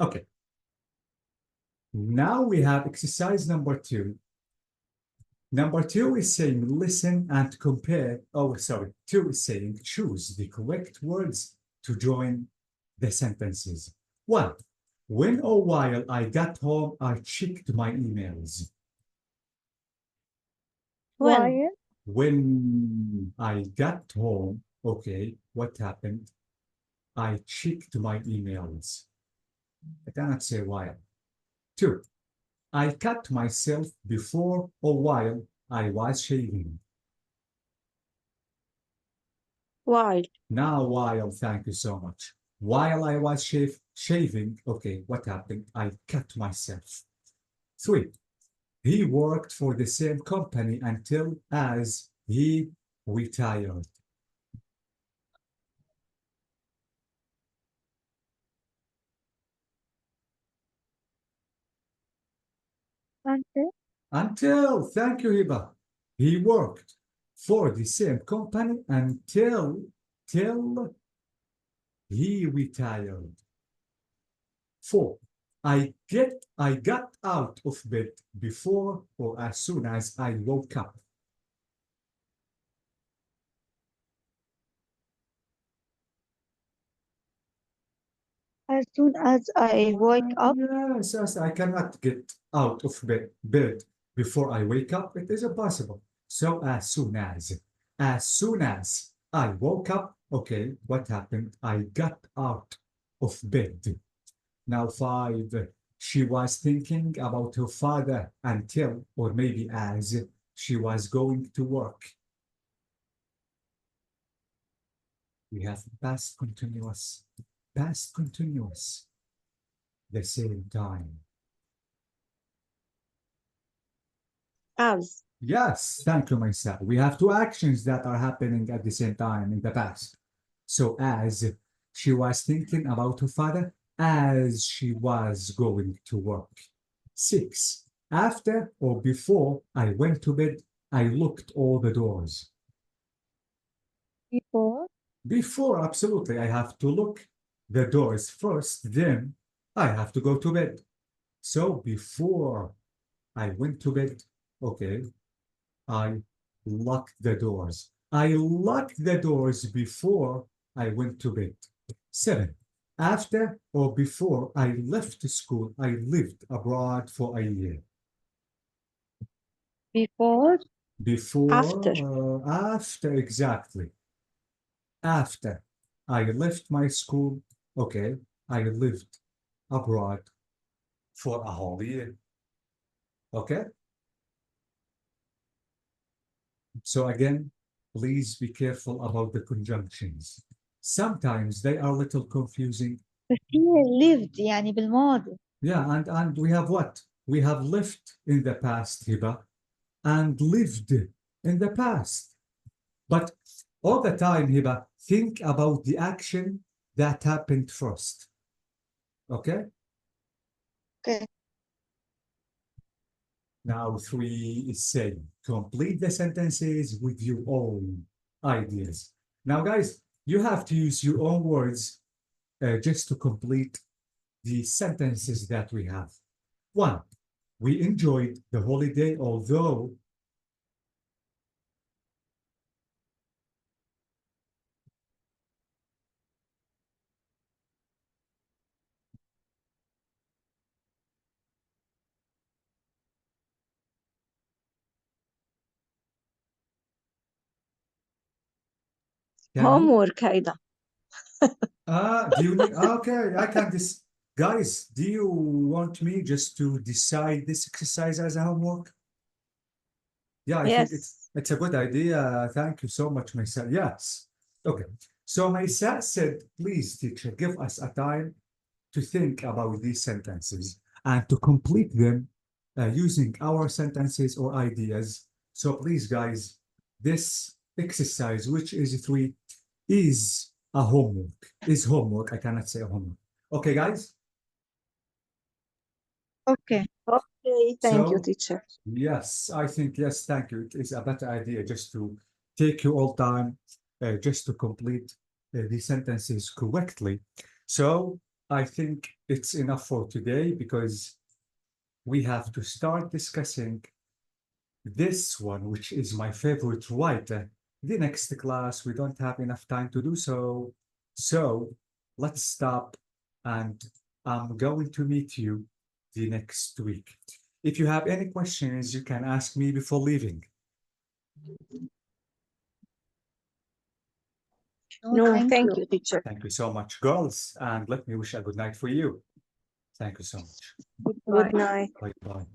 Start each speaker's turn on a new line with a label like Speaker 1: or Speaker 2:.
Speaker 1: Okay. Now we have exercise number 2. Number 2 is saying listen and compare. Oh, sorry. 2 is saying choose the correct words to join the sentences. 1. When or while I got home, I checked my emails.
Speaker 2: When?
Speaker 1: When I got home, okay, what happened? I checked my emails. I cannot say while. 2. I cut myself before or while I was shaving.
Speaker 2: While?
Speaker 1: Now, while, thank you so much. While I was shaving, okay, what happened? I cut myself. 3. He worked for the same company until as he retired. Until, thank you, Hiba. He worked for the same company until till he retired. 4. I got out of bed before or as soon as I woke up.
Speaker 2: As soon as I wake up.
Speaker 1: Yes, yes, I cannot get out of bed before I wake up. It is impossible. So as soon as I woke up, okay, what happened? I got out of bed. Now 5, she was thinking about her father until, or maybe as, she was going to work. We have past continuous, the same time.
Speaker 2: As.
Speaker 1: Yes, thank you, Maisa. We have 2 actions that are happening at the same time in the past. So as she was thinking about her father as she was going to work. 6. After or before I went to bed, I locked all the doors.
Speaker 2: Before?
Speaker 1: Before, absolutely. I have to lock the doors first, then I have to go to bed. So before I went to bed, okay, I locked the doors. I locked the doors before I went to bed. 7. After or before I left school, I lived abroad for a year.
Speaker 2: Before? After.
Speaker 1: After, exactly. After I left my school, okay, I lived abroad for a whole year. Okay? So again, please be careful about the conjunctions. Sometimes they are a little confusing.
Speaker 2: بس هي lived يعني بالماضي.
Speaker 1: Yeah, and we have what? We have lived in the past, Hiba, and lived in the past. But all the time, Hiba, think about the action that happened first. Okay?
Speaker 2: Okay.
Speaker 1: Now 3 is saying, complete the sentences with your own ideas. Now, guys, you have to use your own words just to complete the sentences that we have. 1. We enjoyed the holiday, although
Speaker 2: homework هيدا.
Speaker 1: do you need, okay, I can this, guys, do you want me just to decide this exercise as a homework? Yeah, I think
Speaker 2: Yes.
Speaker 1: it's a good idea. Thank you so much, Maisa. Yes. Okay. So Maisa said, please, teacher, give us a time to think about these sentences and to complete them using our sentences or ideas. So please, guys, this exercise, which is 3, is a homework. Is homework. I cannot say homework. Okay, guys?
Speaker 2: Okay. Okay. Thank you,
Speaker 1: So,
Speaker 2: teacher.
Speaker 1: yes, I think, yes, thank you. It is a better idea just to take your all time just to complete the sentences correctly. So I think it's enough for today because we have to start discussing this one, which is my favorite writer. The next class, we don't have enough time to do so. So let's stop and I'm going to meet you the next week. If you have any questions, you can ask me before leaving.
Speaker 3: No, thank you, teacher.
Speaker 1: Thank you so much, girls, and let me wish a good night for you. Thank you so much.
Speaker 3: Good night.
Speaker 1: Bye bye.